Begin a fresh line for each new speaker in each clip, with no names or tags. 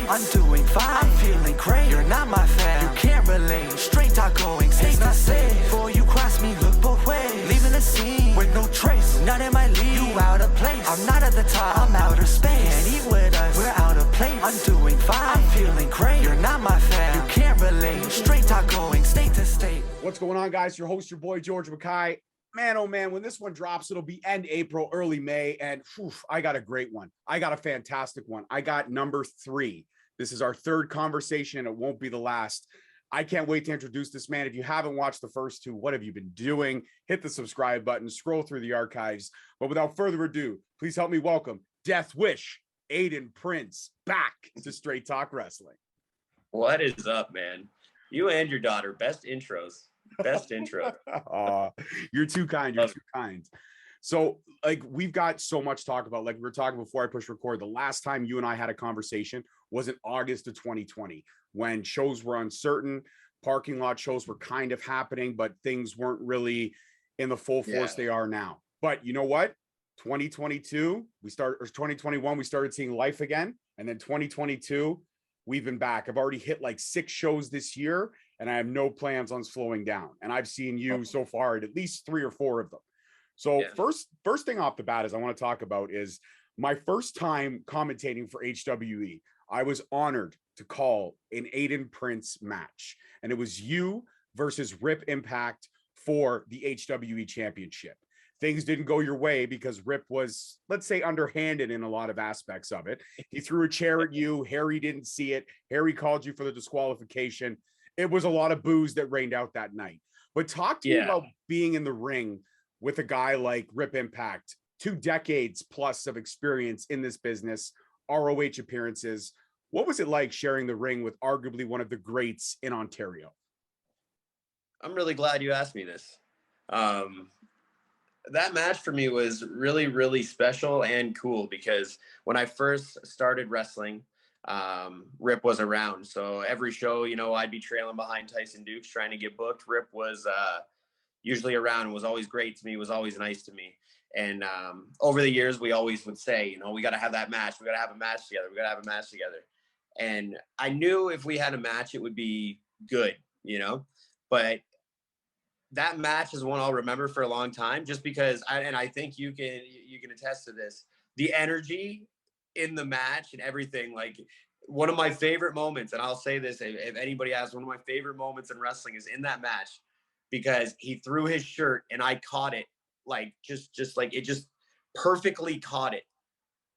place. I'm doing fine, I'm feeling great. You're not my fan, you can't relate. Straight talk going, stays not safe. Before you cross me, look both ways. Leaving the scene with no trace, none in my league. You out of place, I'm not at the top, I'm outer space. Can't eat with us, we're out of place. I'm doing fine, I'm feeling great. You're not my fan, you can't relate. Straight talk going, state to state.
What's going on, guys? Your host, your boy, George Mackay. Man, oh man, when this one drops, it'll be end April, early May, and I got a great one. I got a fantastic one. I got number 3. This is our third conversation, and it won't be the last. I can't wait to introduce this man. If you haven't watched the first 2, what have you been doing? Hit the subscribe button, scroll through the archives. But without further ado, please help me welcome Death Wish, Aiden Prince, back to Straight Talk Wrestling.
What is up, man? You and your daughter, best intros. Best intro.
You're too kind. You're too kind. So, like, we've got so much to talk about. Like we were talking before I push record, the last time you and I had a conversation was in August of 2020 when shows were uncertain, parking lot shows were kind of happening, but things weren't really in the full force they are now. But you know what? 2022, 2021, we started seeing life again. And then 2022, we've been back. I've already hit like 6 shows this year, and I have no plans on slowing down. And I've seen you so far at least 3 or 4 of them. So first thing off the bat is I want to talk about is my first time commentating for HWE. I was honored to call an Aiden Prince match, and it was you versus Rip Impact for the HWE championship. Things didn't go your way because Rip was, let's say, underhanded in a lot of aspects of it. He threw a chair at you. Harry didn't see it. Harry called you for the disqualification. It was a lot of booze that rained out that night. But talk to me about being in the ring with a guy like Rip Impact, 2 decades plus of experience in this business, ROH appearances. What was it like sharing the ring with arguably one of the greats in Ontario?
I'm really glad you asked me this. That match for me was really, really special and cool because when I first started wrestling, Rip was around. So every show, you know, I'd be trailing behind Tyson Dukes trying to get booked. Rip was usually around and was always great to me, was always nice to me. And over the years, we always would say, you know, we got to have that match. We got to have a match together. We got to have a match together. And I knew if we had a match, it would be good, you know, but that match is one I'll remember for a long time just because I think you can attest to this. The energy in the match and everything, like one of my favorite moments, and I'll say this, if anybody asks, one of my favorite moments in wrestling is in that match because he threw his shirt and I caught it like just like it just perfectly caught it.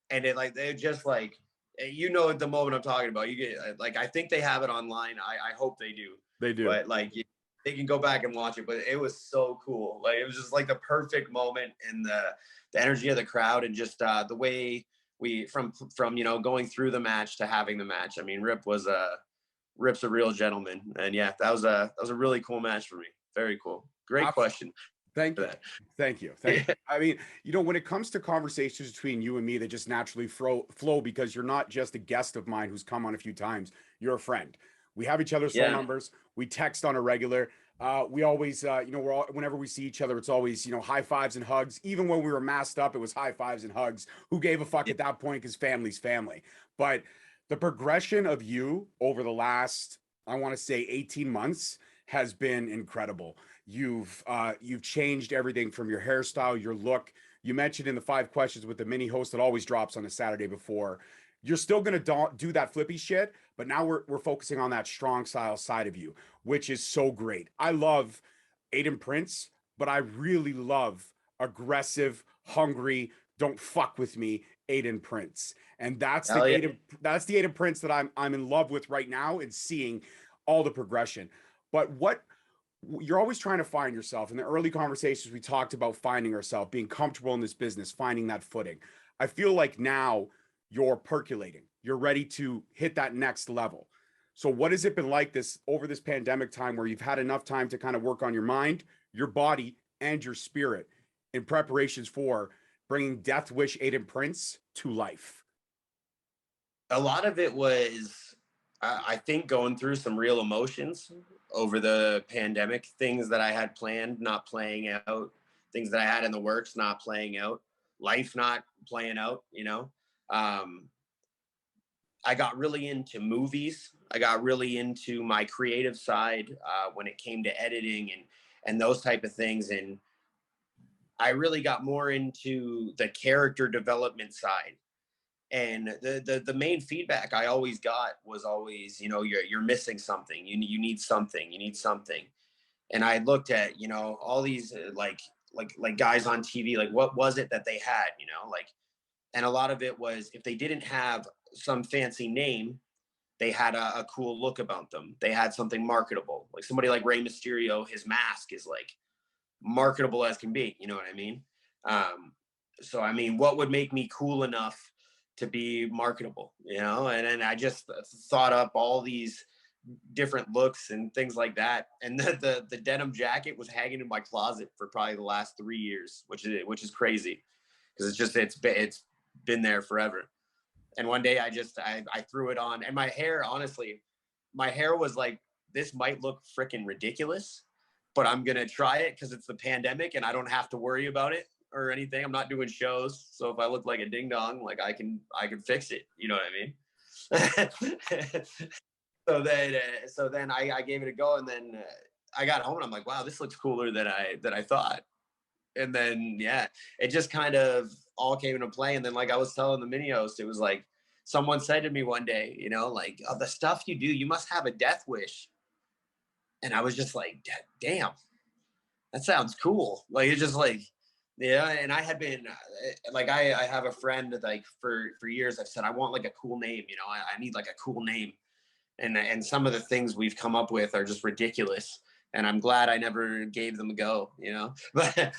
And it just like, you know, at the moment I'm talking about, you get like, I think they have it online. I hope they do.
They do.
But like, they can go back and watch it, but it was so cool. Like, it was just like the perfect moment and the energy of the crowd and just the way we from, you know, going through the match to having the match. I mean, Rip's a real gentleman. And yeah, that was a really cool match for me. Very cool. Great question.
Thank you. Thank you. I mean, you know, when it comes to conversations between you and me, they just naturally flow because you're not just a guest of mine who's come on a few times. You're a friend. We have each other's phone numbers. We text on a regular. We always, you know, whenever we see each other, it's always, you know, high fives and hugs. Even when we were masked up, it was high fives and hugs. Who gave a fuck at that point? Because family's family. But the progression of you over the last, I want to say 18 months has been incredible. You've changed everything from your hairstyle, your look. You mentioned in the 5 questions with the mini host that always drops on a Saturday before. You're still going to do that flippy shit, but now we're focusing on that strong style side of you, which is so great. I love Aiden Prince, but I really love aggressive, hungry, don't fuck with me Aiden Prince. And that's the Aiden Prince that I'm in love with right now and seeing all the progression. But what you're always trying to find yourself. In the early conversations, we talked about finding ourselves, being comfortable in this business, finding that footing. I feel like now you're percolating. You're ready to hit that next level. So what has it been like over this pandemic time where you've had enough time to kind of work on your mind, your body, and your spirit in preparations for bringing Death Wish Aiden Prince to life?
A lot of it was, I think, going through some real emotions over the pandemic, things that I had planned not playing out, things that I had in the works not playing out, life not playing out, you know. I got really into movies. I got really into my creative side when it came to editing and those type of things. And I really got more into the character development side. And the main feedback I always got was always, you know, you're missing something. You need something. You need something. And I looked at, you know, all these like guys on TV, like what was it that they had, you know, like, and a lot of it was if they didn't have some fancy name, they had a cool look about them. They had something marketable. Like somebody like Rey Mysterio, his mask is like marketable as can be. You know what I mean? So I mean, what would make me cool enough to be marketable? You know, and then I just thought up all these different looks and things like that. And the denim jacket was hanging in my closet for probably the last 3 years, which is crazy because it's been there forever. And one day I threw it on, and my hair, honestly, my hair was like, this might look freaking ridiculous, but I'm going to try it because it's the pandemic and I don't have to worry about it or anything. I'm not doing shows. So if I look like a ding dong, like I can fix it. You know what I mean? So then I gave it a go, and then I got home and I'm like, wow, this looks cooler than I thought. And then, yeah, it just kind of all came into play. And then, like I was telling the mini host, it was like someone said to me one day, you know, like, oh, the stuff you do, you must have a death wish. And I was just like, damn, that sounds cool. Like, it's just like, yeah. And I had been like, I have a friend that, like, for years I've said, I want like a cool name, you know, I need like a cool name. And some of the things we've come up with are just ridiculous. And I'm glad I never gave them a go, you know, but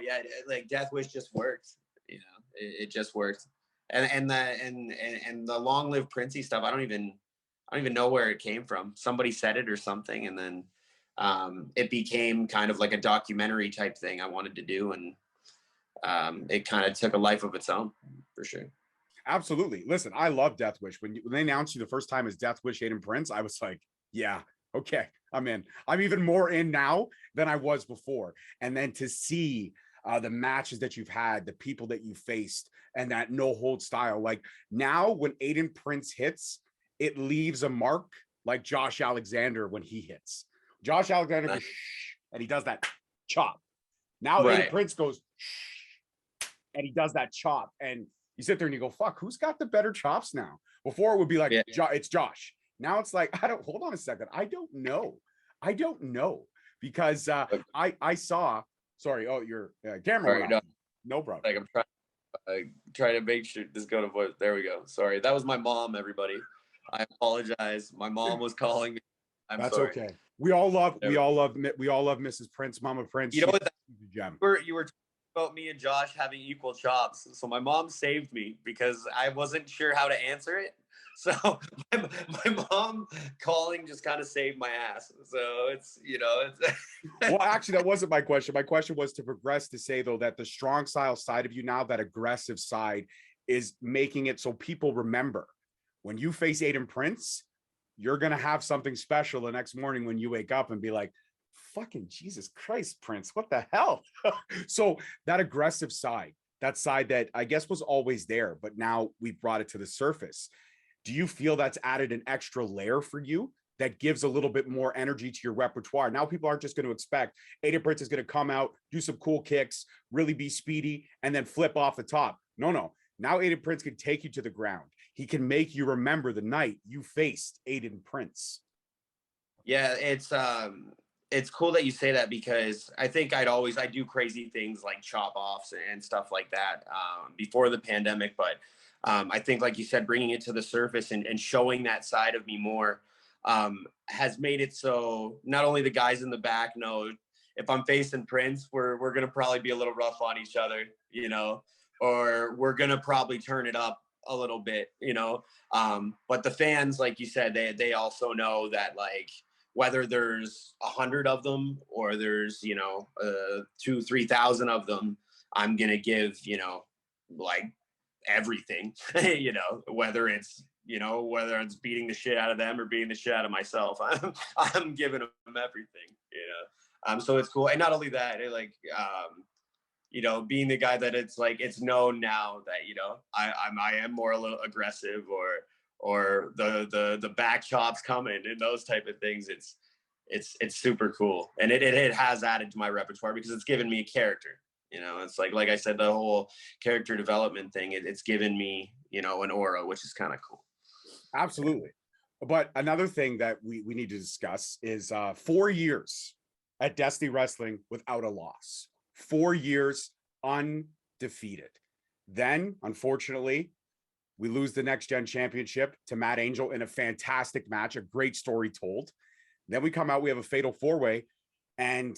yeah, like Death Wish just worked, you know, it just worked. And the Long Live Princey stuff, I don't even know where it came from. Somebody said it or something. And then it became kind of like a documentary type thing I wanted to do. And it kind of took a life of its own, for sure.
Absolutely. Listen, I love Death Wish. When they announced you the first time as Death Wish Aiden Prince, I was like, yeah, okay, I'm in. I'm even more in now than I was before. And then to see the matches that you've had, the people that you faced, and that no hold style. Like now when Aiden Prince hits, it leaves a mark like Josh Alexander when he hits. Josh Alexander goes, shh, and he does that chop. Now Aiden Prince goes, shh, and he does that chop. And you sit there and you go, fuck, who's got the better chops now? Before it would be like, it's Josh. Now it's like, hold on a second. I don't know. Because I saw, sorry, oh, your camera.
Sorry,
no problem.
Like I'm trying to make sure this go to voice. There we go. Sorry. That was my mom, everybody. I apologize. My mom was calling me.
That's
sorry.
Okay. We all love Mrs. Prince, Mama Prince.
You know what? You were talking about me and Josh having equal chops. So my mom saved me because I wasn't sure how to answer it. So my mom calling just kind of saved my ass. So it's, you know, it's
well, actually, that wasn't my question. My question was to progress to say, though, that the strong style side of you now, that aggressive side, is making it so people remember when you face Aiden Prince, you're going to have something special the next morning when you wake up and be like, fucking Jesus Christ, Prince, what the hell? So that aggressive side, that side that I guess was always there, but now we've brought it to the surface. Do you feel that's added an extra layer for you that gives a little bit more energy to your repertoire? Now people aren't just going to expect Aiden Prince is going to come out, do some cool kicks, really be speedy, and then flip off the top. No. Now Aiden Prince can take you to the ground. He can make you remember the night you faced Aiden Prince.
Yeah, it's cool that you say that because I think I do crazy things like chop offs and stuff like that before the pandemic. But I think, like you said, bringing it to the surface and showing that side of me more has made it so not only the guys in the back know if I'm facing Prince, we're going to probably be a little rough on each other, you know, or we're going to probably turn it up a little bit, you know. But the fans, like you said, they also know that, like, whether there's 100 of them or there's, you know, 2,000-3,000 of them, I'm going to give, you know, like everything, you know, whether it's beating the shit out of them or beating the shit out of myself, I'm giving them everything, you know. So it's cool. And not only that, you know, being the guy that it's known now that, you know, I am more a little aggressive, or the back chops coming and those type of things. It's super cool. And it has added to my repertoire because it's given me a character, you know. It's like I said, the whole character development thing, it's given me, you know, an aura, which is kind of cool.
Absolutely. But another thing that we need to discuss is 4 years at Destiny Wrestling without a loss. 4 years undefeated. Then, unfortunately, we lose the Next Gen Championship to Matt Angel in a fantastic match, a great story told. Then we come out, we have a fatal 4-way, and,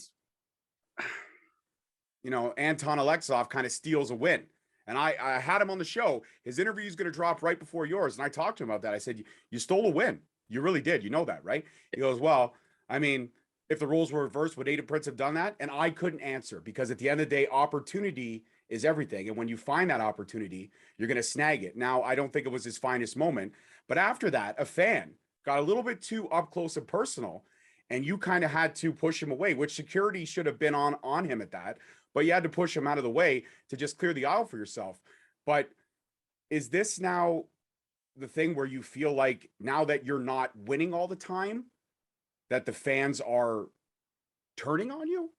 you know, Anton Alexov kind of steals a win. And I had him on the show. His interview is going to drop right before yours. And I talked to him about that. I said, you stole a win. You really did. You know that, right? He goes, well, I mean, if the roles were reversed, would Aiden Prince have done that? And I couldn't answer, because at the end of the day, opportunity is everything. And when you find that opportunity, you're going to snag it. Now, I don't think it was his finest moment. But after that, a fan got a little bit too up close and personal. And you kind of had to push him away, which security should have been on him at that. But you had to push him out of the way to just clear the aisle for yourself. But is this now the thing where you feel like, now that you're not winning all the time, that the fans are turning on you?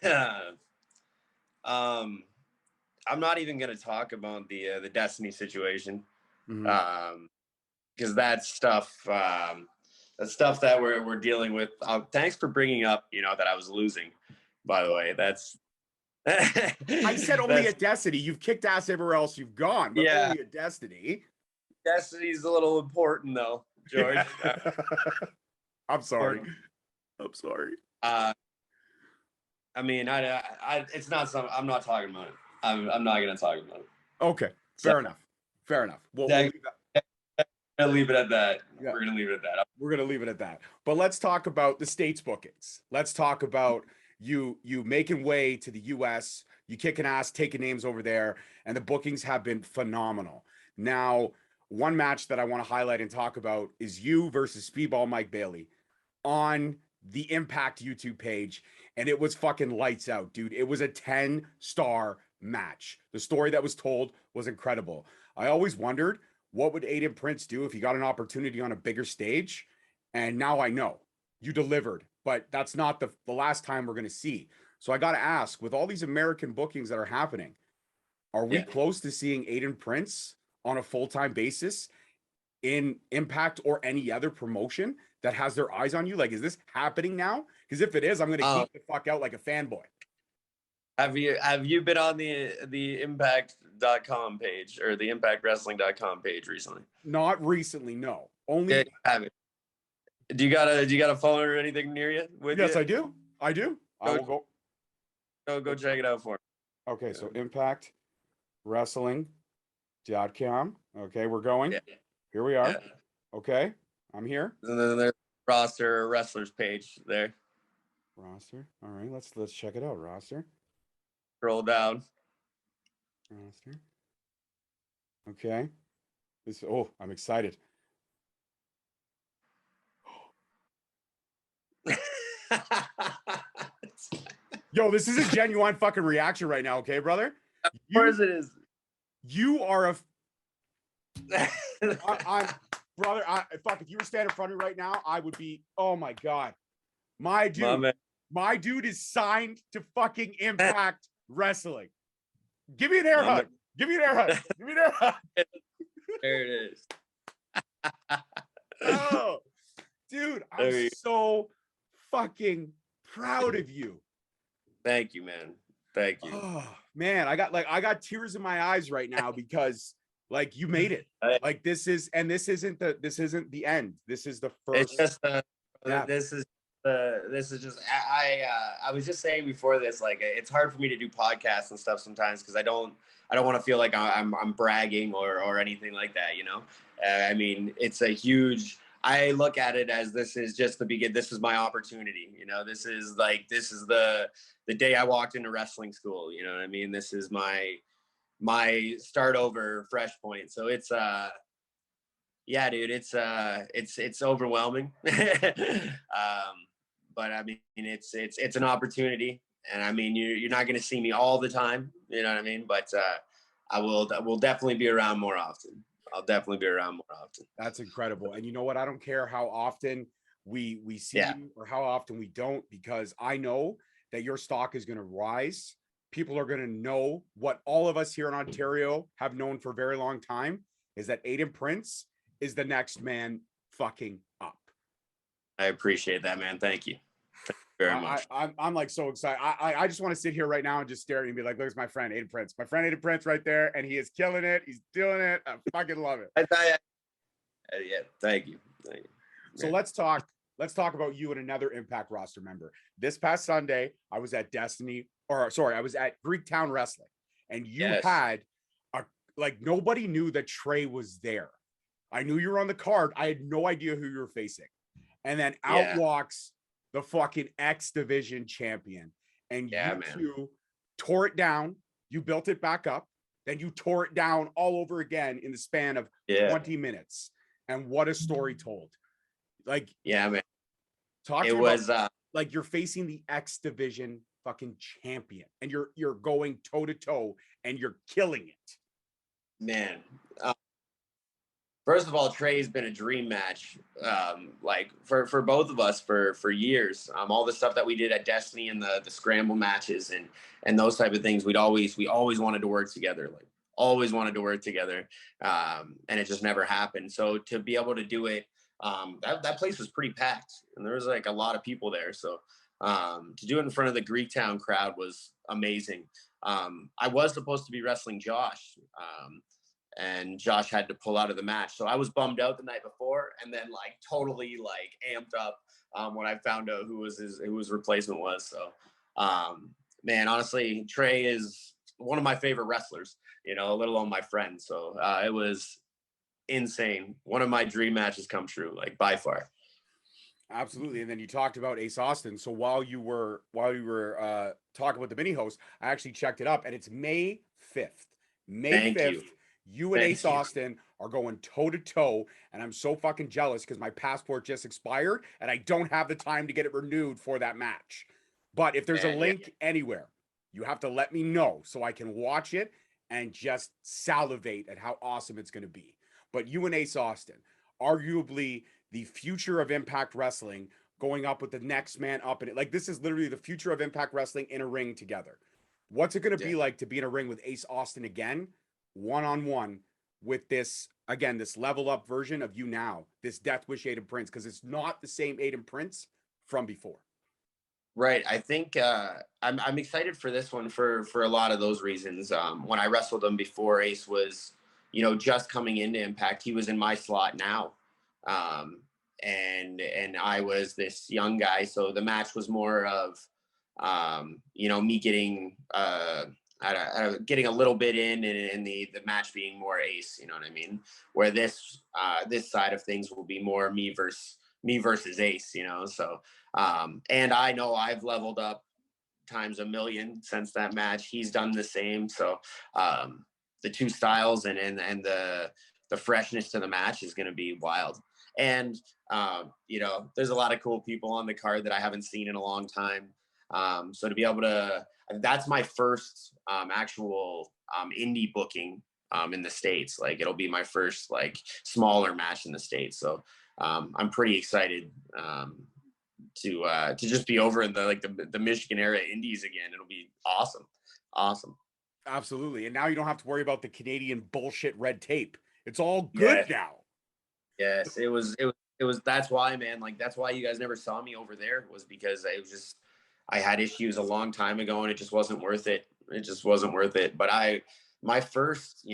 I'm not even going to talk about the Destiny situation, because that's stuff that we're dealing with. Thanks for bringing up, you know, that I was losing. By the way, that's
I said only at Destiny. You've kicked ass everywhere else you've gone, but
yeah,
only at Destiny.
Destiny's a little important though, George.
I'm sorry. I'm sorry.
I mean, it's not something I'm not talking about it. I'm not going to talk about it.
Okay, fair enough. Fair enough. We'll leave that.
I'll leave it at that.
Yeah.
We're going to leave it at that.
We're going to leave it at that. But let's talk about the States bookings. Let's talk about you making way to the US, you kicking ass, taking names over there, and the bookings have been phenomenal. Now, one match that I want to highlight and talk about is you versus Speedball Mike Bailey on the Impact YouTube page, and it was fucking lights out, dude. It was a 10-star match. The story that was told was incredible. I always wondered, what would Aiden Prince do if he got an opportunity on a bigger stage? And now I know. You delivered, but that's not the last time we're going to see. So I got to ask, with all these American bookings that are happening, are we close to seeing Aiden Prince on a full-time basis in Impact or any other promotion that has their eyes on you? Like, is this happening now? Because if it is, I'm going to geek the fuck out like a fanboy.
Have you been on the Impact.com page or the ImpactWrestling.com page recently?
Not recently, no. Only
haven't. Do you got a phone or anything near you?
Yes, you? I do. I do. I will go.
Go check it out for me.
Okay, so ImpactWrestling.com. Okay, we're going. Yeah. Here we are. Yeah. Okay, I'm here.
And then there's roster wrestlers page there.
Roster. All right, let's check it out. Roster.
Scroll down.
Roster. Okay. I'm excited. Yo, this is a genuine fucking reaction right now, okay, brother?
Of course it is.
You are a brother, fuck, if you were standing in front of me right now, I would be, oh my God. My dude is signed to fucking Impact Wrestling. Give me an air hug. Give me an air hug. Give me an air hug.
There it is.
Oh, dude, I'm so fucking proud of you.
Thank you, man. Thank you.
Oh, man, I got tears in my eyes right now because like you made it. Like this isn't the end. This is the first.
It's just this is just I was just saying before this, like, it's hard for me to do podcasts and stuff sometimes because I don't want to feel like I'm bragging or anything like that, you know. I mean, it's a huge. I look at it as this is just the beginning. This is my opportunity, you know. This is the day I walked into wrestling school, you know what I mean. This is my start over, fresh point. So it's yeah, dude, it's overwhelming. But I mean, it's an opportunity, And I mean, you're not going to see me all the time, you know what I mean? But I will definitely be around more often. I'll definitely be around more often.
That's incredible. And you know what? I don't care how often we see
Yeah.
you or how often we don't, because I know that your stock is going to rise. People are going to know what all of us here in Ontario have known for a very long time, is that Aiden Prince is the next man fucking up.
I appreciate that, man. Thank you. Very much.
I'm like so excited. I just want to sit here right now and just stare at you and be like, "There's my friend Aiden Prince, my friend Aiden Prince, right there, and he is killing it. He's doing it. I fucking love it."
Yeah, thank you. Thank you.
So let's talk about you and another Impact roster member. This past Sunday, I was at I was at Greektown Wrestling, and you had like nobody knew that Trey was there. I knew you were on the card. I had no idea who you were facing, and then out walks the fucking X Division champion, and you two tore it down. You built it back up, then you tore it down all over again in the span of 20 minutes. And what a story told. Like,
man.
Talk to me about, like, you're facing the X Division fucking champion, and you're going toe to toe, and you're killing it.
Man, first of all, Trey's been a dream match, like for both of us for years. All the stuff that we did at Destiny and the scramble matches and those type of things, we always wanted to work together. Like, always wanted to work together, and it just never happened. So to be able to do it, that place was pretty packed, and there was like a lot of people there. So to do it in front of the Greektown crowd was amazing. I was supposed to be wrestling Josh, and Josh had to pull out of the match, so I was bummed out the night before, and then like totally like amped up when I found out who his replacement was. So man, honestly, Trey is one of my favorite wrestlers, let alone my friend. So it was insane. One of my dream matches come true, like by far.
Absolutely. And then you talked about Ace Austin. So while you were talking about the mini host, I actually checked it up, and it's May 5th. May 5th. You and Ace Austin are going toe to toe, and I'm so fucking jealous because my passport just expired and I don't have the time to get it renewed for that match. But if there's a link anywhere, you have to let me know so I can watch it and just salivate at how awesome it's going to be. But you and Ace Austin, arguably the future of Impact Wrestling, going up with the next man up in it. Like, this is literally the future of Impact Wrestling in a ring together. What's it going to be like to be in a ring with Ace Austin again, one-on-one, with this level up version of you now, this Death Wish Aiden Prince, because it's not the same Aiden Prince from before.
Right. I think I'm excited for this one for a lot of those reasons. When I wrestled him before, Ace was, just coming into Impact. He was in my slot now. And I was this young guy. So the match was more of, me getting, getting a little bit in, and the match being more Ace, you know what I mean? Where this side of things will be more me versus Ace, so, and I know I've leveled up times a million since that match. He's done the same. So, the two styles and the freshness to the match is going to be wild. And, there's a lot of cool people on the card that I haven't seen in a long time. So to be able to, that's my first actual indie booking in the States. Like, it'll be my first like smaller match in the States. So I'm pretty excited to just be over in the Michigan area indies again. It'll be awesome.
Absolutely. And now you don't have to worry about the Canadian bullshit red tape. It's all good now.
Yes, it was. That's why, man. Like, that's why you guys never saw me over there, was because I had issues a long time ago, and it just wasn't worth it. But my first,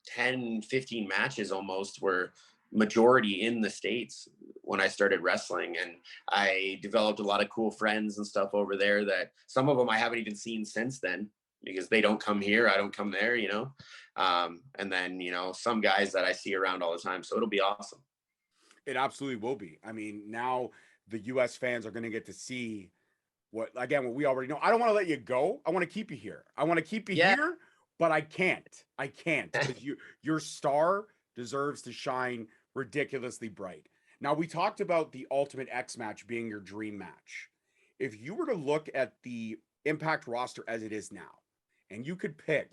10, 15 matches almost were majority in the States when I started wrestling. And I developed a lot of cool friends and stuff over there that some of them I haven't even seen since then, because they don't come here, I don't come there, and then, some guys that I see around all the time. So it'll be awesome.
It absolutely will be. I mean, now the US fans are going to get to see what we already know. I don't want to let you go. I want to keep you here. Here, but I can't because your star deserves to shine ridiculously bright. Now, we talked about the Ultimate X match being your dream match. If you were to look at the Impact roster as it is now, and you could pick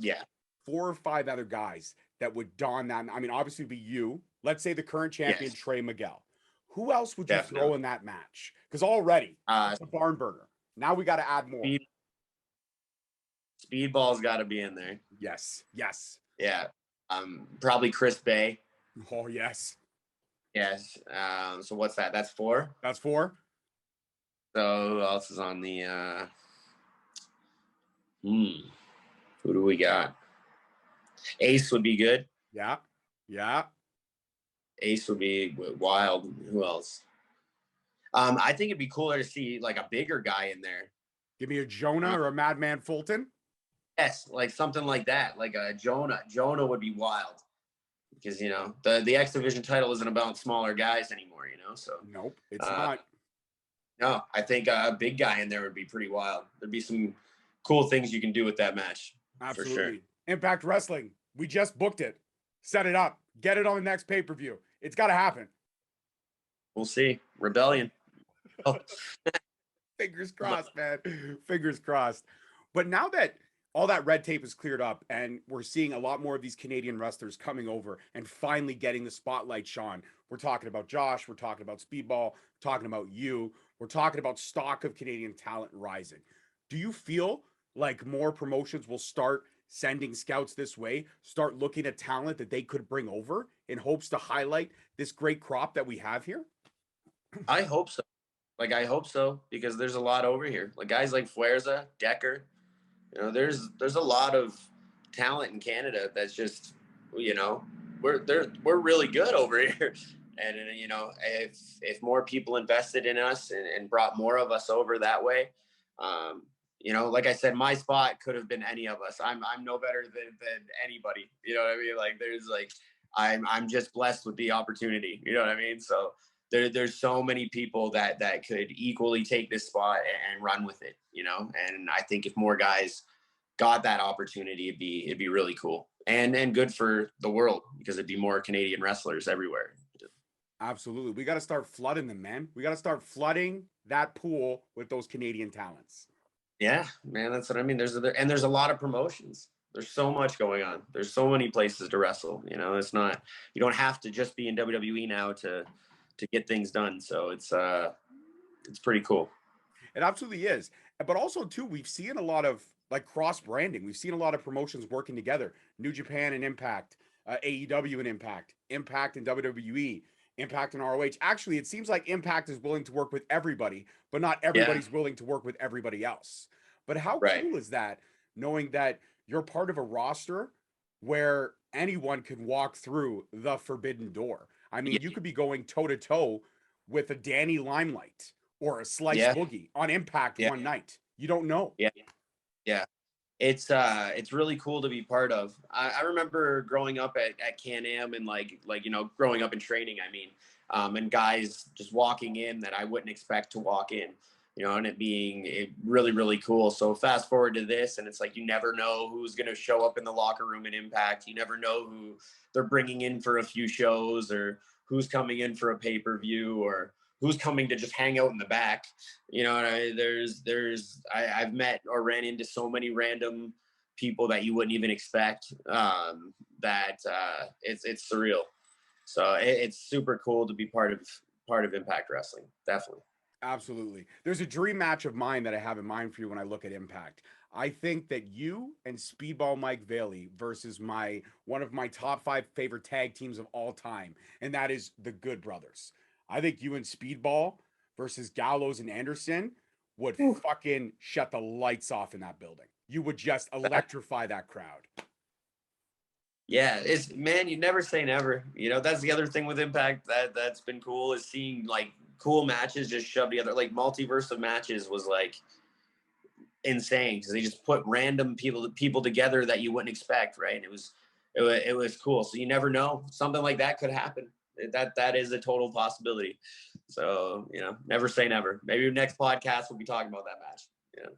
4 or 5 other guys that would don that. I mean, obviously, it'd be you. Let's say the current champion, Trey Miguel. Who else would you throw in that match? Because already, it's a barn burner. Now we got to add more.
Speedball's got to be in there.
Yes.
Yeah. Probably Chris Bay.
Oh, yes.
Yes. So what's that? That's 4?
That's 4.
So who else is on the who do we got? Ace would be good.
Yeah.
Ace would be wild. Who else? I think it'd be cooler to see like a bigger guy in there.
Give me a Jonah or a Madman Fulton.
Yes, like something like that, like a Jonah. Jonah would be wild because the X Division title isn't about smaller guys anymore. So
nope, it's not.
No, I think a big guy in there would be pretty wild. There'd be some cool things you can do with that match.
Absolutely.
For sure.
Impact Wrestling. We just booked it. Set it up. Get it on the next pay-per-view. It's got to happen.
We'll see. Rebellion. Oh.
Fingers crossed, man. Fingers crossed. But now that all that red tape is cleared up and we're seeing a lot more of these Canadian wrestlers coming over and finally getting the spotlight shone, we're talking about Josh, we're talking about Speedball, talking about you, we're talking about stock of Canadian talent rising. Do you feel like more promotions will start sending scouts this way, start looking at talent that they could bring over in hopes to highlight this great crop that we have here?
I hope so. I hope so, because there's a lot over here. Like guys like Fuerza, Decker, there's a lot of talent in Canada that's just, we're really good over here. And, if more people invested in us and brought more of us over that way, like I said, my spot could have been any of us. I'm no better than anybody. You know what I mean? I'm just blessed with the opportunity. You know what I mean? So there's so many people that could equally take this spot and run with it, and I think if more guys got that opportunity, it'd be really cool and good for the world, because it'd be more Canadian wrestlers everywhere.
Absolutely. We got to start flooding them, man. We got to start flooding that pool with those Canadian talents.
Yeah, man, that's what I mean. There's a lot of promotions. There's so much going on. There's so many places to wrestle. It's not, you don't have to just be in WWE now to get things done. So it's pretty cool.
It absolutely is. But also too, we've seen a lot of cross branding. We've seen a lot of promotions working together. New Japan and Impact, AEW and Impact and WWE, Impact and ROH. Actually, it seems like Impact is willing to work with everybody, but not everybody's willing to work with everybody else. But how cool is that, knowing that you're part of a roster where anyone can walk through the forbidden door? I mean, you could be going toe-to-toe with a Danny Limelight or a Slice Boogie on Impact one night. You don't know.
Yeah. It's really cool to be part of. I remember growing up at Can-Am and growing up in training, and guys just walking in that I wouldn't expect to walk in, and it being really, really cool. So fast forward to this, and it's like, you never know who's going to show up in the locker room at Impact. You never know who they're bringing in for a few shows, or who's coming in for a pay-per-view, or who's coming to just hang out in the back. I've met or ran into so many random people that you wouldn't even expect, that it's surreal. So it's super cool to be part of Impact Wrestling. Definitely.
Absolutely. There's a dream match of mine that I have in mind for you when I look at Impact. I think that you and Speedball Mike Bailey versus one of my top 5 favorite tag teams of all time, and that is the Good Brothers. I think you and Speedball versus Gallows and Anderson would fucking shut the lights off in that building. You would just electrify that crowd.
Yeah, you never say never. That's the other thing with Impact that's been cool, is seeing cool matches just shoved together. Multiverse of matches was insane, because they just put random people together that you wouldn't expect, right? And it was cool. So you never know, something like that could happen. That is a total possibility. So never say never. Maybe next podcast we'll be talking about that match.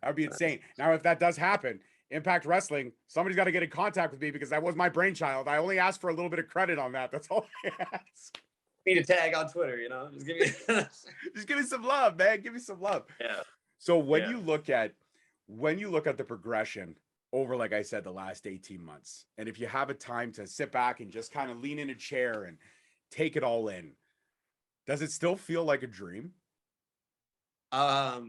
That'd be insane. Now, if that does happen, Impact Wrestling, somebody's got to get in contact with me, because that was my brainchild. I only asked for a little bit of credit on that. That's all I ask.
Me to tag on Twitter, just give me
just give me some love, man. Give me some love.
Yeah.
So when you look at when you look at the progression over, like I said, the last 18 months, and if you have a time to sit back and just kind of lean in a chair and take it all in, does it still feel like a dream?
I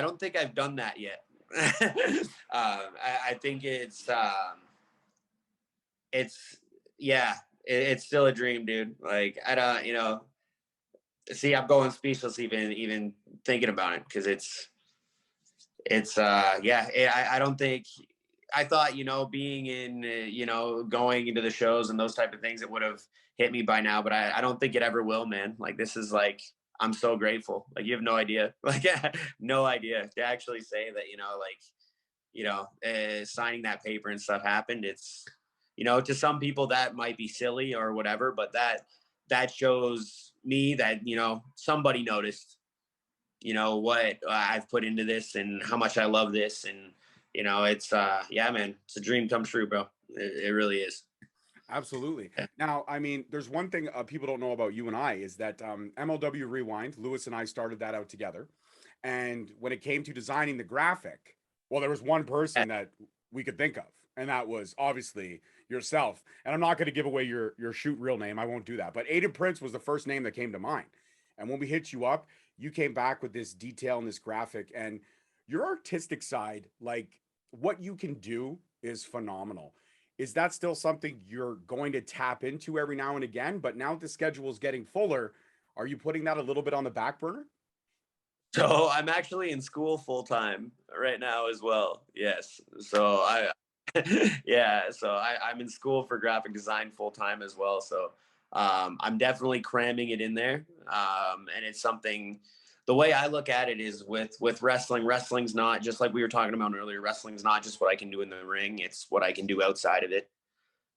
don't think I've done that yet. I think it's yeah, it's still a dream, dude. Like I don't, see, I'm going speechless even thinking about it because yeah, I don't think I thought, being in, going into the shows and those type of things, it would have hit me by now, but I don't think it ever will, man. Like, this is like, I'm so grateful. Like, you have no idea, like, no idea to actually say that, signing that paper and stuff happened. It's, to some people that might be silly or whatever, but that shows me that, somebody noticed, what I've put into this and how much I love this. And, it's, yeah, man, it's a dream come true, bro. It really is.
Absolutely. Now, I mean, there's one thing people don't know about you and I is that MLW Rewind, Lewis and I started that out together. And when it came to designing the graphic, well, there was one person that we could think of, and that was obviously yourself. And I'm not going to give away your shoot real name. I won't do that. But Aiden Prince was the first name that came to mind. And when we hit you up, you came back with this detail and this graphic, and your artistic side, like what you can do is phenomenal. Is that still something you're going to tap into every now and again? But now the schedule is getting fuller, are you putting that a little bit on the back burner?
So I'm actually in school full time right now as well. Yes. So yeah. So I'm in school for graphic design full time as well. So I'm definitely cramming it in there. And it's something. The way I look at it is with wrestling. Wrestling's not just like we were talking about earlier. Wrestling's not just what I can do in the ring. It's what I can do outside of it.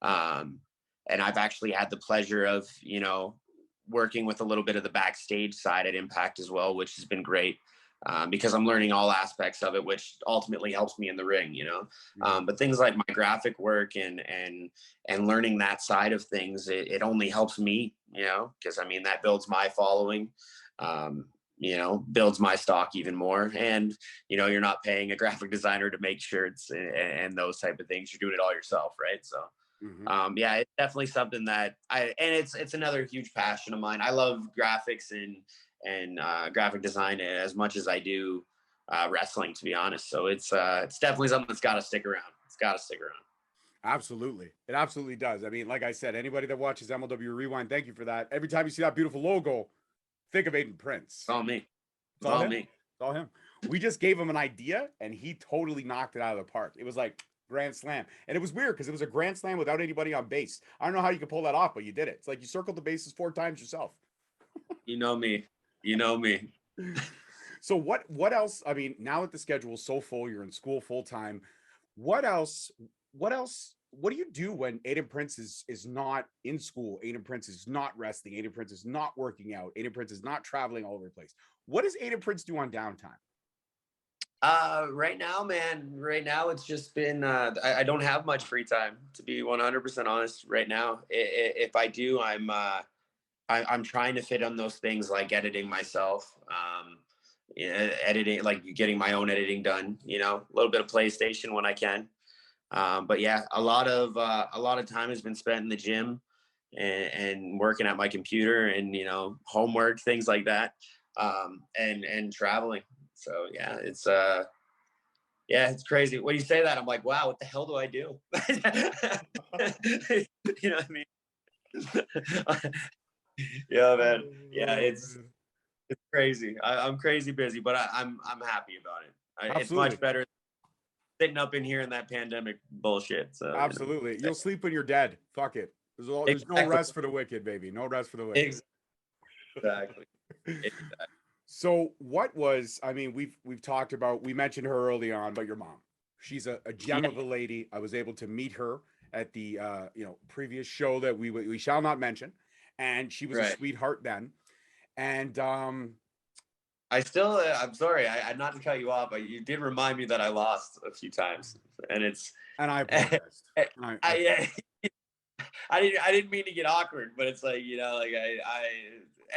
And I've actually had the pleasure of working with a little bit of the backstage side at Impact as well, which has been great. Because I'm learning all aspects of it, which ultimately helps me in the ring, But things like my graphic work and learning that side of things, it only helps me, because I mean, that builds my following, builds my stock even more. And, you're not paying a graphic designer to make shirts and those type of things. You're doing it all yourself. Right. So, yeah, it's definitely something that and it's another huge passion of mine. I love graphics and graphic design as much as I do wrestling, to be honest. So it's definitely something that's got to stick around. It's got to stick around.
Absolutely. It absolutely does. I mean, like I said, anybody that watches MLW Rewind, thank you for that. Every time you see that beautiful logo, think of Aiden Prince.
It's all me.
It's all me. It's all him. We just gave him an idea and he totally knocked it out of the park. It was like grand slam. And it was weird because it was a grand slam without anybody on base. I don't know how you could pull that off, but you did it. It's like you circled the bases 4 times yourself.
You know me. You know me.
So what else? I mean, now that the schedule is so full, you're in school full time. What else? What do you do when Aiden Prince is not in school? Aiden Prince is not resting. Aiden Prince is not working out. Aiden Prince is not traveling all over the place. What does Aiden Prince do on downtime?
Right now, man, it's just been, I don't have much free time, to be 100% honest right now. If I do, I'm trying to fit on those things like editing myself, editing, like getting my own editing done, a little bit of PlayStation when I can. But yeah, a lot of time has been spent in the gym and working at my computer and, homework, things like that. And traveling. So yeah, it's crazy. When you say that, I'm like, wow, what the hell do I do? You know what I mean? Yeah, man. Yeah, it's crazy. I'm crazy busy, but I'm happy about it. It's much better than sitting up in here in that pandemic bullshit. So
absolutely, you'll sleep when you're dead. Fuck it. There's no rest for the wicked, baby. No rest for the wicked.
Exactly.
So what was, I mean, we've talked about, we mentioned her early on, but your mom, she's a gem of a lady. I was able to meet her at the previous show that we shall not mention, and she was a sweetheart then. And
I still, I'm sorry, I not to cut you off, but you did remind me that I lost a few times, and
I apologize.
I didn't mean to get awkward, but it's like,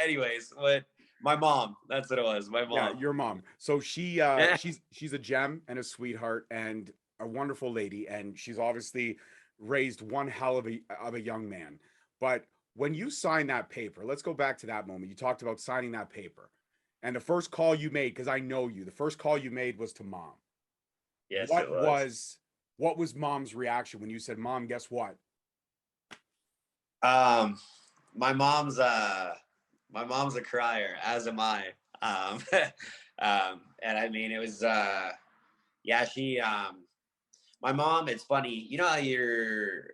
anyways, what My mom. That's what it was. My
Yeah,
mom.
your mom. So she's a gem and a sweetheart and a wonderful lady, and she's obviously raised one hell of a young man. But when you sign that paper, let's go back to that moment. You talked about signing that paper. And the first call you made, because I know you, the first call you made was to mom.
Yes, it
What
was.
was what was mom's reaction when you said, "Mom, guess what?"
Um, my mom's a crier, as am I. Um, and I mean, it was yeah, my mom. It's funny, you know how you're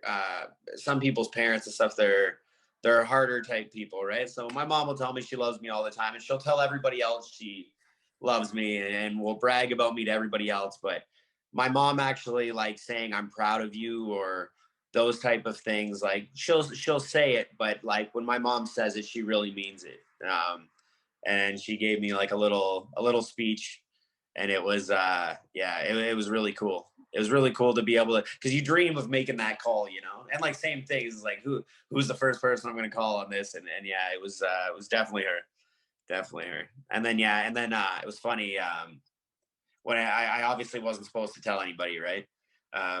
some people's parents and stuff. They're harder type people, right? So my mom will tell me she loves me all the time, and she'll tell everybody else she loves me, and will brag about me to everybody else. But my mom actually like saying I'm proud of you or those type of things. Like she'll say it, but like when my mom says it, she really means it. And she gave me like a little speech, and it was yeah, it was really cool. It was really cool to be able to, because you dream of making that call, and like same things like who's the first person I'm going to call on this, and yeah, it was definitely her. And then yeah, and then it was funny, when I obviously wasn't supposed to tell anybody, right?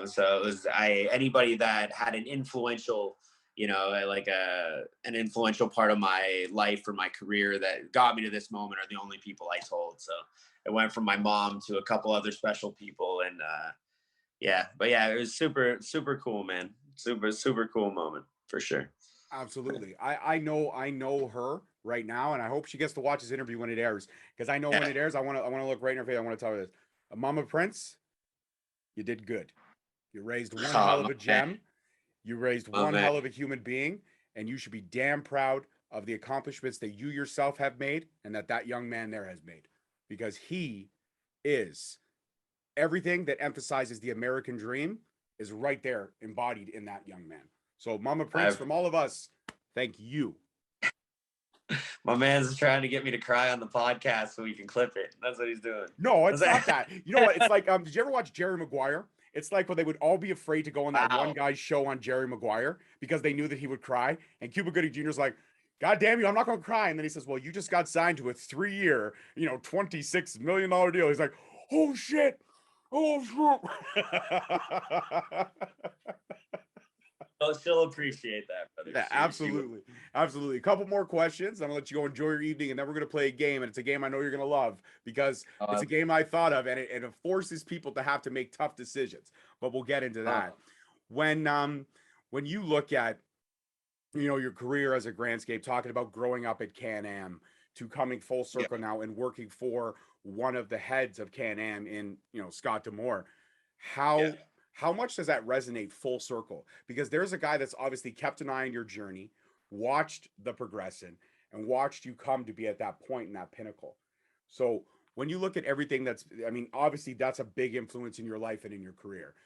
So it was anybody that had an influential, like an influential part of my life or my career that got me to this moment are the only people I told. So it went from my mom to a couple other special people, and yeah, but yeah, it was super super cool, man. Super super cool moment for sure.
Absolutely. I know her right now, and I hope she gets to watch this interview when it airs. Because I know when
Yeah.
it airs, I wanna look right in her face. I want to tell her this. Mama Prince, you did good. You raised one hell
Oh
of a
man,
gem. You raised
my
one
man.
hell of a human being, and you should be damn proud of the accomplishments that you yourself have made and that young man there has made, because he is everything that emphasizes the American dream is right there embodied in that young man. So, Mama Prince,
I've
from all of us, thank you.
My man's trying to get me to cry on the podcast so we can clip it. That's what he's doing.
No,
That's
it's not that. You know what? It's like, did you ever watch Jerry Maguire? It's like when they would all be afraid to go on that one
Wow.
guy's show on Jerry Maguire because they knew that he would cry. And Cuba Gooding Jr.'s like, God damn you, I'm not going to cry. And then he says, well, you just got signed to a 3-year, $26 million deal. He's like, oh shit. Oh shit.
She'll appreciate that, brother.
Yeah,
She will.
absolutely. Absolutely. A couple more questions. I'm gonna let you go enjoy your evening, and then we're gonna play a game. And it's a game I know you're gonna love because it's
Uh,
a game I thought of, and it forces people to have to make tough decisions. But we'll get into
uh,
that. When you look at your career as a Grandscape, talking about growing up at Can-Am to coming full
yeah,
circle now and working for one of the heads of Can-Am in Scott Demore,
yeah,
how much does that resonate full circle? Because there's a guy that's obviously kept an eye on your journey, watched the progression, and watched you come to be at that point in that pinnacle. So when you look at everything I mean, obviously that's a big influence in your life and in your career.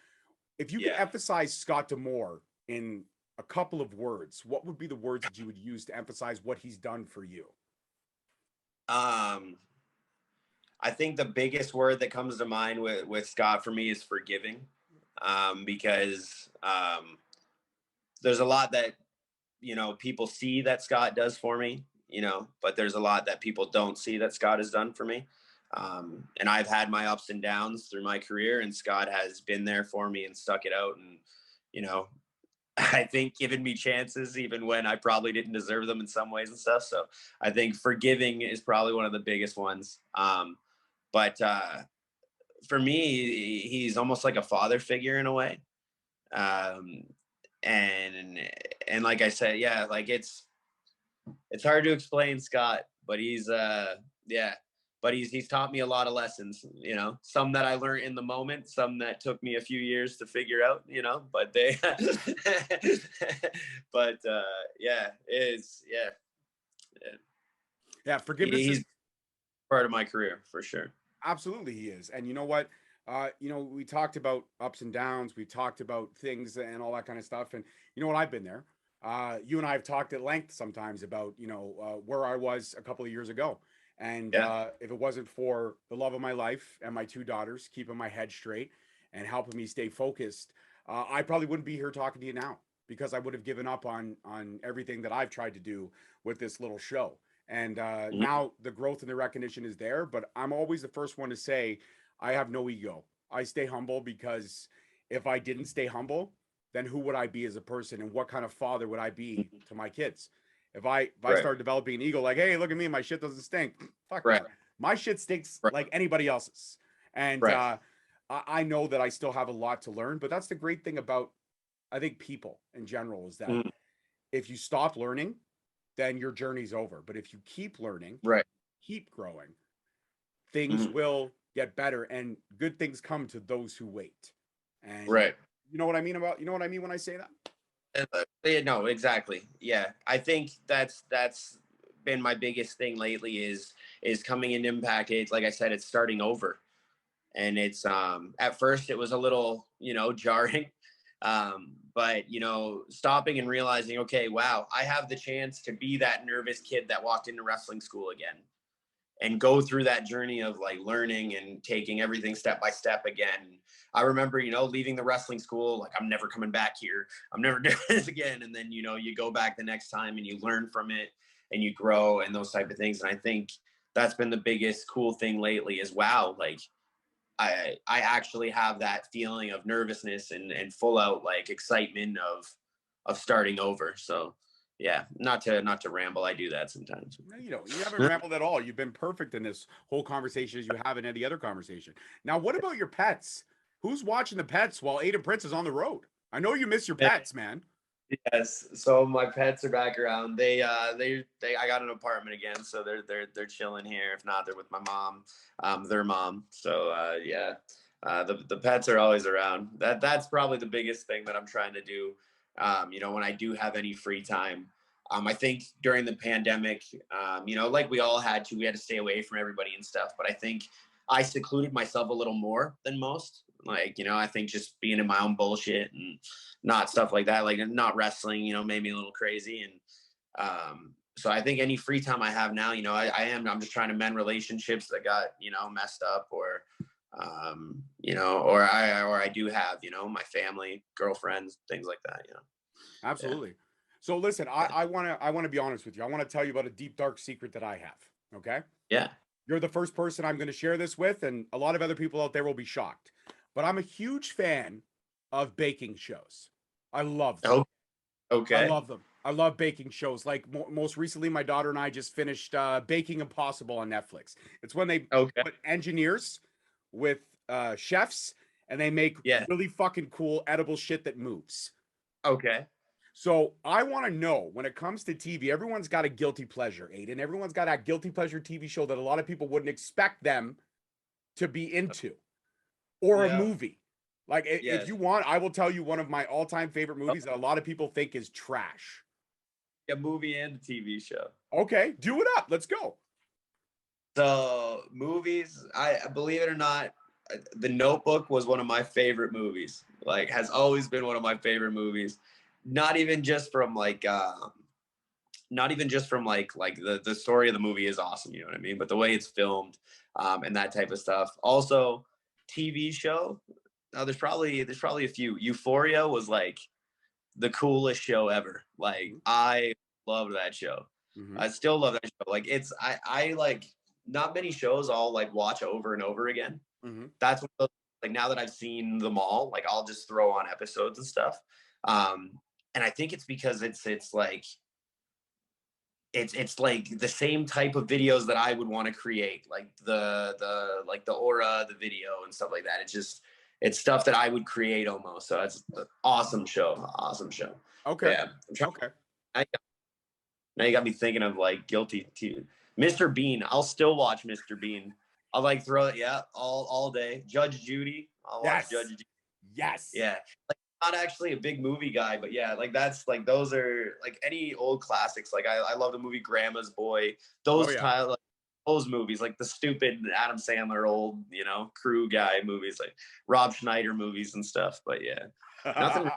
If you could
yeah.
emphasize Scott Demore in a couple of words, what would be the words that you would use to emphasize what he's done for you?
Um, I think the biggest word that comes to mind with Scott for me is forgiving, because there's a lot that people see that Scott does for me, but there's a lot that people don't see that Scott has done for me. And I've had my ups and downs through my career, and Scott has been there for me and stuck it out, and you know I think given me chances even when I probably didn't deserve them in some ways and stuff. So I think forgiving is probably one of the biggest ones. But for me, he's almost like a father figure in a way. Um, and like I said, yeah, like it's hard to explain Scott, but he's yeah, but he's taught me a lot of lessons, some that I learned in the moment, some that took me a few years to figure out, but they but yeah, it's yeah,
Yeah, forgiveness is
he's part of my career for sure.
absolutely he is. And you know what? We talked about ups and downs, we talked about things and all that kind of stuff. And you know what? I've been there. You and I have talked at length sometimes about, where I was a couple of years ago. And
Yeah.
if it wasn't for the love of my life and my 2 daughters keeping my head straight and helping me stay focused, I probably wouldn't be here talking to you now because I would have given up on everything that I've tried to do with this little show. And
Mhm.
now the growth and the recognition is there. But I'm always the first one to say I have no ego. I stay humble because if I didn't stay humble, then who would I be as a person, and what kind of father would I be to my kids? If I
Right.
start developing an ego, like, hey, look at me, my shit doesn't stink. Fuck
Right.
that. My shit stinks
Right.
like anybody else's. And
Right.
I know that I still have a lot to learn, but that's the great thing about, I think, people in general, is that
Mhm.
if you stop learning, then your journey's over. But if you keep learning,
Right.
keep growing, things
Mhm.
will get better, and good things come to those who wait. And
Right.
you know what I mean about, you know what I mean when I say that?
Yeah, no, exactly. Yeah, I think that's been my biggest thing lately is coming in Impact. It's like I said, it's starting over, and it's at first it was a little jarring, but stopping and realizing, okay, wow, I have the chance to be that nervous kid that walked into wrestling school again and go through that journey of like learning and taking everything step by step again. I remember, leaving the wrestling school, like, I'm never coming back here. I'm never doing this again. And then, you go back the next time and you learn from it and you grow and those type of things. And I think that's been the biggest cool thing lately is, wow, like I actually have that feeling of nervousness and full out like excitement of starting over. So yeah, not to ramble. I do that sometimes.
No, you don't. You haven't rambled at all. You've been perfect in this whole conversation, as you have in any other conversation. Now, what about your pets? Who's watching the pets while Aiden Prince is on the road? I know you miss your pets, man.
Yes. So my pets are back around. They I got an apartment again, so they're chilling here. If not, they're with my mom, their mom. So yeah. The pets are always around. That's probably the biggest thing that I'm trying to do. When I do have any free time. I think during the pandemic, like we all had to, we had to stay away from everybody and stuff. But I think I secluded myself a little more than most. Like, I think just being in my own bullshit and not stuff like that, like not wrestling, made me a little crazy. And so I think any free time I have now, I'm just trying to mend relationships that got, messed up, or or I do have, my family, girlfriends, things like that, Yeah.
Absolutely. So listen, I want to be honest with you. I want to tell you about a deep dark secret that I have. Okay.
Yeah.
You're the first person I'm going to share this with, and a lot of other people out there will be shocked. But I'm a huge fan of baking shows. I love them.
Oh,
I
okay.
love them. I love baking shows. Like most recently, my daughter and I just finished Baking Impossible on Netflix. It's when they
Okay.
put engineers with chefs, and they make
Yeah.
really fucking cool edible shit that moves.
Okay.
So I want to know, when it comes to TV, everyone's got a guilty pleasure, Aiden. Everyone's got that guilty pleasure TV show that a lot of people wouldn't expect them to be into, or a
Yeah.
movie. Like, if
Yes.
you want, I will tell you one of my all-time favorite
Oh,
movies that a lot of people think is trash.
a movie and a TV show.
Okay, do it up. Let's go.
So movies, I believe it or not, The Notebook was one of my favorite movies. Like, has always been one of my favorite movies. Not even just from like not even just from like the story of the movie is awesome, you know what I mean? But the way it's filmed, and that type of stuff. Also, TV show. There's probably a few. Euphoria was like the coolest show ever. Like, I loved that show.
Mm-hmm.
I still love that show. Like, I like, not many shows I'll like watch over and over again.
Mm-hmm.
That's one of those, like, now that I've seen them all, like, I'll just throw on episodes and stuff. Um, and I think it's because it's like it's like the same type of videos that I would want to create, like the aura, the video and stuff like that. It's stuff that I would create almost. So it's an awesome show. Awesome show.
Okay.
Yeah.
Okay.
Now you got me thinking of like guilty too. Mr. Bean. I'll still watch Mr. Bean. I'll like throw it, yeah, all day. Judge Judy. I'll watch
Yes.
Judge Judy.
Yes.
Yeah. Like, not actually a big movie guy, but yeah, like that's like, those are like any old classics. Like I love the movie Grandma's Boy. Those
Oh, yeah.
like, those movies, like the stupid Adam Sandler old, crew guy movies, like Rob Schneider movies and stuff. But yeah, nothing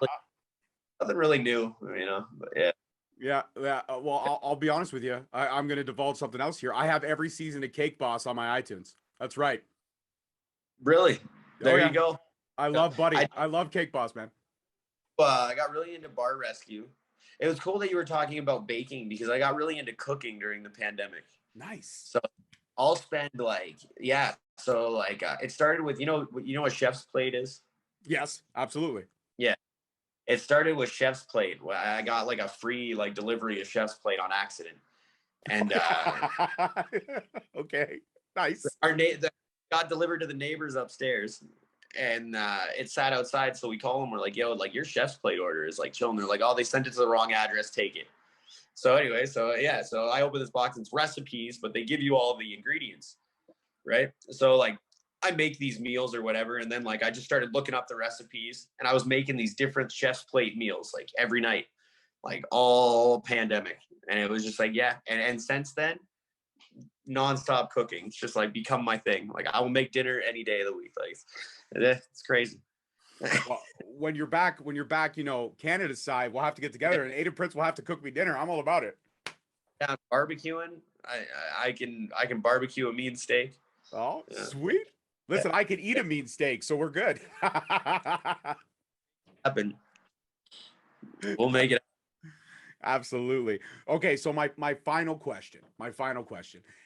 really new, But yeah.
Yeah. Yeah. Well, I'll be honest with you. I'm going to divulge something else here. I have every season of Cake Boss on my iTunes. That's right.
Really? There
yeah.
you go.
I love Buddy. I love Cake Boss, man.
I got really into Bar Rescue. it was cool that you were talking about baking because I got really into cooking during the pandemic.
Nice.
So I'll spend like, yeah. So like it started with, you know what chef's plate is?
Yes, absolutely.
Yeah. It started with chef's plate. I got like a free like delivery of chef's plate on accident. And
okay, nice.
got delivered to the neighbors upstairs, and it sat outside. So we call them. We're like, "Yo, like your chef's plate order is like chilling." They're like, "Oh, they sent it to the wrong address. Take it." So anyway, so yeah, so I open this box. It's recipes, but they give you all the ingredients, right? So like, I make these meals or whatever, and then like I just started looking up the recipes, and I was making these different chef's plate meals like every night, like all pandemic, and it was just like yeah, and since then nonstop cooking. It's just like become my thing. Like I will make dinner any day of the week. Like it's crazy.
Well, when you're back, you know, Canada side, we'll have to get together, and Aiden Prince will have to cook me dinner. I'm all about it.
Yeah, barbecuing. I can barbecue a mean steak.
Oh,
Yeah.
sweet. Listen, I can eat a mean steak, so we're good.
Happen. We'll make it.
Absolutely. Okay, so my final question.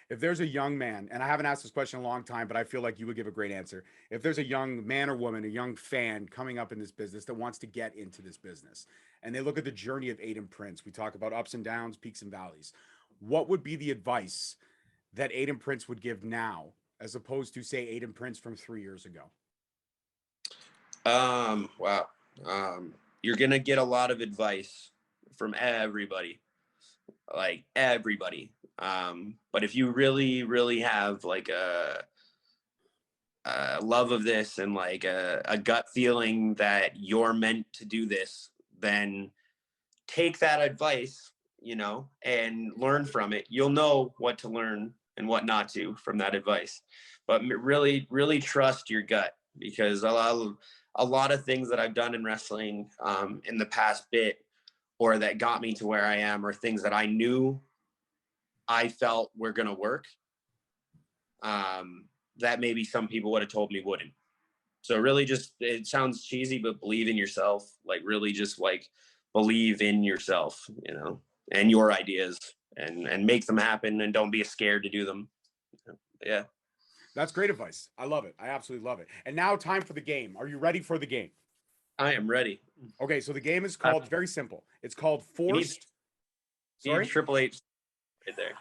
If there's a young man, and I haven't asked this question in a long time, but I feel like you would give a great answer. If there's a young man or woman, a young fan coming up in this business that wants to get into this business, and they look at the journey of Aiden Prince, we talk about ups and downs, peaks and valleys. What would be the advice that Aiden Prince would give now, as opposed to say Aiden Prince from 3 years ago?
Wow. You're gonna get a lot of advice from everybody, like everybody. But if you really, really have like a love of this and like a gut feeling that you're meant to do this, then take that advice, you know, and learn from it. You'll know what to learn and what not to from that advice. But really, really trust your gut, because a lot of things that I've done in wrestling in the past bit, or that got me to where I am, are things that I knew I felt were going to work, that maybe some people would have told me wouldn't. So really just, it sounds cheesy, but believe in yourself. Like really just like believe in yourself, you know, and your ideas, and make them happen, and don't be scared to do them. Yeah.
That's great advice. I love it. I absolutely love it. And now time for the game. Are you ready for the game?
I am ready.
Okay, so the game is called, very simple. It's called Forced.
You need Triple H right there.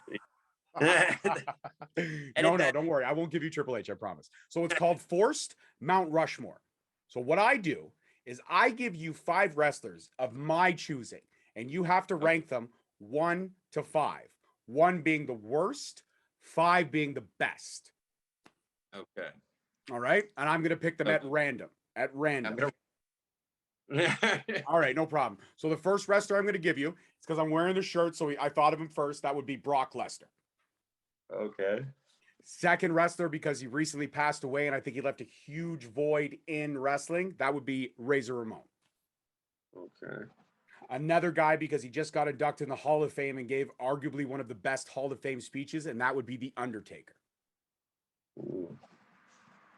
No, don't worry. I won't give you Triple H, I promise. So it's called Forced Mount Rushmore. So what I do is I give you 5 wrestlers of my choosing, and you have to rank them 1 to 5. 1 being the worst, 5 being the best.
Okay.
All right. And I'm going to pick them at random. All right, no problem. So the first wrestler I'm going to give you, it's because I'm wearing the shirt, so I thought of him first. That would be Brock Lesnar.
Okay.
Second wrestler, because he recently passed away, and I think he left a huge void in wrestling, that would be Razor Ramon.
Okay.
Another guy, because he just got inducted in the Hall of Fame and gave arguably one of the best Hall of Fame speeches, and that would be The Undertaker.
Ooh.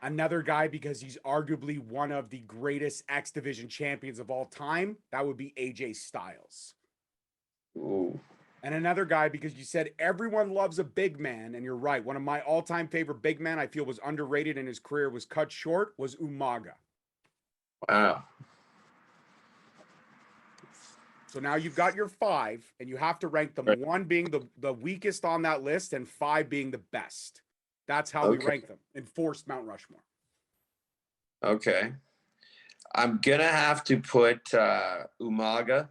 Another guy, because he's arguably one of the greatest X Division champions of all time, that would be AJ Styles.
Ooh.
And another guy, because you said everyone loves a big man, and you're right. One of my all-time favorite big men I feel was underrated and his career was cut short was Umaga.
Wow.
So now you've got your 5, and you have to rank them, 1 being the weakest on that list and 5 being the best. That's how we rank them in Forced Mount Rushmore.
Okay. I'm going to have to put Umaga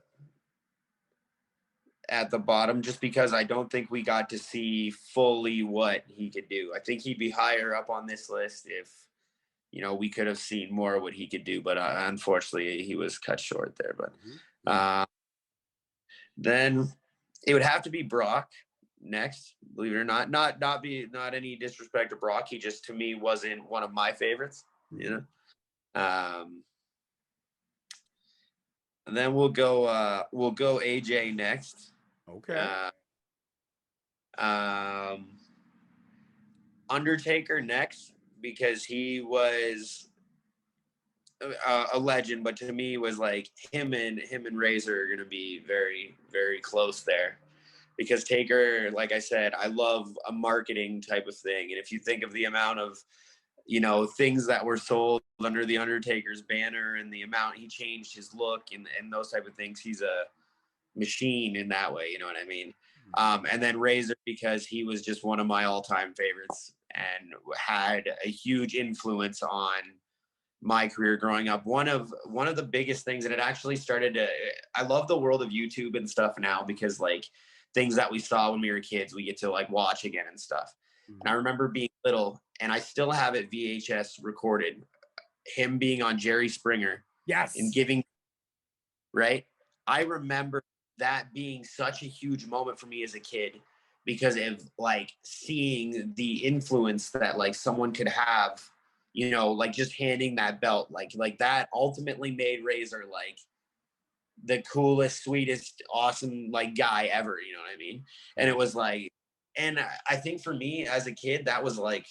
at the bottom, just because I don't think we got to see fully what he could do. I think he'd be higher up on this list if, you know, we could have seen more of what he could do, but unfortunately he was cut short there. But then it would have to be Brock next, believe it or not. Not any disrespect to Brock. He just, to me, wasn't one of my favorites, you know. And then we'll go AJ next.
Okay.
Undertaker next, because he was a legend, but to me was like him and Razor are going to be very, very close there. Because Taker, like I said, I love a marketing type of thing. And if you think of the amount of, you know, things that were sold under the Undertaker's banner and the amount he changed his look and those type of things, he's a machine in that way. You know what I mean? And then Razor, because he was just one of my all-time favorites and had a huge influence on my career growing up. One of the biggest things, and it actually started to, I love the world of YouTube and stuff now, because like things that we saw when we were kids, we get to like watch again and stuff. And I remember being little, and I still have it VHS recorded, him being on Jerry Springer.
Yes.
And giving, right? I remember that being such a huge moment for me as a kid, because of like seeing the influence that like someone could have, you know, like just handing that belt, like that ultimately made Razor like the coolest, sweetest, awesome like guy ever, you know what I mean? And it was like, and I think for me as a kid, that was like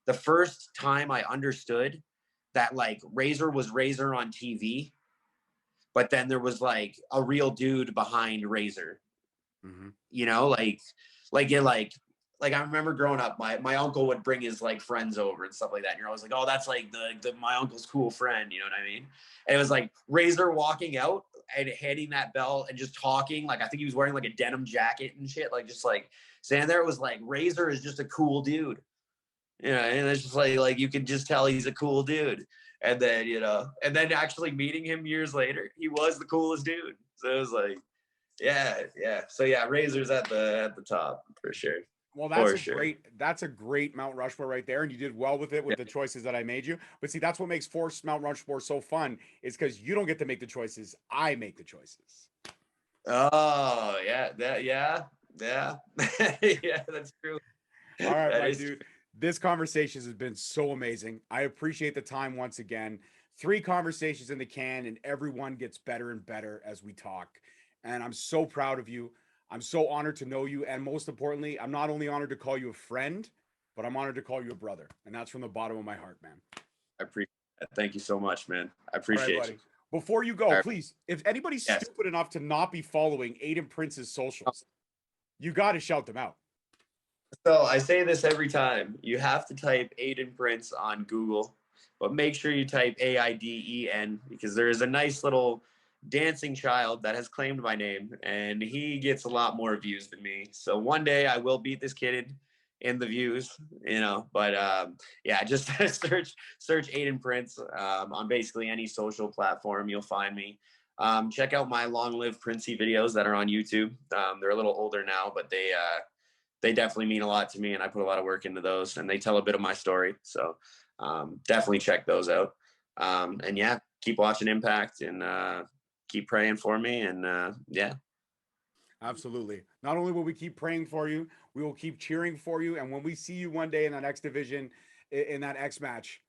the first time I understood that like Razor was Razor on TV, but then there was like a real dude behind Razor, you know, like I remember growing up, my uncle would bring his like friends over and stuff like that. And you're always like, oh, that's like the my uncle's cool friend. You know what I mean? And it was like Razor walking out and handing that belt and just talking. Like, I think he was wearing like a denim jacket and shit. Like, just like standing there, it was like, Razor is just a cool dude. You know, and it's just like you can just tell he's a cool dude. And then, you know, and then actually meeting him years later, he was the coolest dude. So it was like, yeah. So yeah, Razor's at the top for sure.
Well, that's a great Mount Rushmore right there. And you did well with it with the choices that I made you. But see, that's what makes Forced Mount Rushmore so fun, is because you don't get to make the choices. I make the choices.
Oh, yeah. Yeah, that's true.
All right, my dude. This conversation has been so amazing. I appreciate the time once again. 3 conversations in the can, and everyone gets better and better as we talk. And I'm so proud of you. I'm so honored to know you. And most importantly, I'm not only honored to call you a friend, but I'm honored to call you a brother. And that's from the bottom of my heart, man.
I appreciate that. Thank you so much, man. I appreciate you.
Before you go, please, if anybody's stupid enough to not be following Aiden Prince's socials, you got to shout them out.
So I say this every time. You have to type Aiden Prince on Google, but make sure you type AIDEN, because there is a nice little dancing child that has claimed my name, and he gets a lot more views than me. So one day I will beat this kid in the views, you know. But yeah, just search Aiden Prince on basically any social platform. You'll find me. Check out my Long Live Princey videos that are on YouTube. They're a little older now, but they definitely mean a lot to me, and I put a lot of work into those, and they tell a bit of my story. So definitely check those out. And yeah, keep watching Impact, and keep praying for me. And yeah.
Absolutely. Not only will we keep praying for you, we will keep cheering for you. And when we see you one day in that X division, in that X match,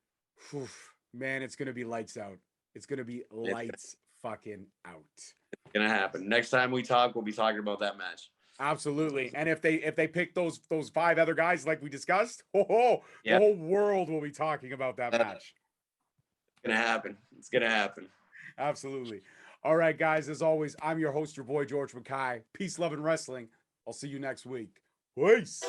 whew, man, it's going to be lights out. It's going to be lights fucking out.
It's going to happen. Next time we talk, we'll be talking about that match.
Absolutely. And if they pick those 5 other guys like we discussed, the whole world will be talking about that match.
It's going to happen. It's going to happen.
Absolutely. All right, guys, as always, I'm your host, your boy, George Mackay. Peace, love, and wrestling. I'll see you next week. Peace.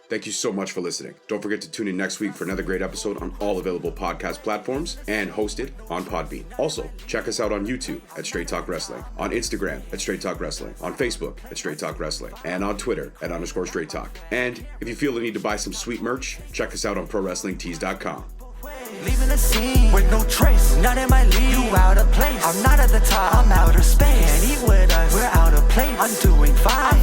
Thank you so much for listening. Don't forget to tune in next week for another great episode on all available podcast platforms and hosted on Podbean. Also, check us out on YouTube at Straight Talk Wrestling, on Instagram at Straight Talk Wrestling, on Facebook at Straight Talk Wrestling, and on Twitter at _Straight Talk. And if you feel the need to buy some sweet merch, check us out on ProWrestlingTees.com.
Leaving the scene with no trace, not in my league. You out of place. I'm not at the top, I'm outer space. Can't eat with us, we're out of place. I'm doing fine.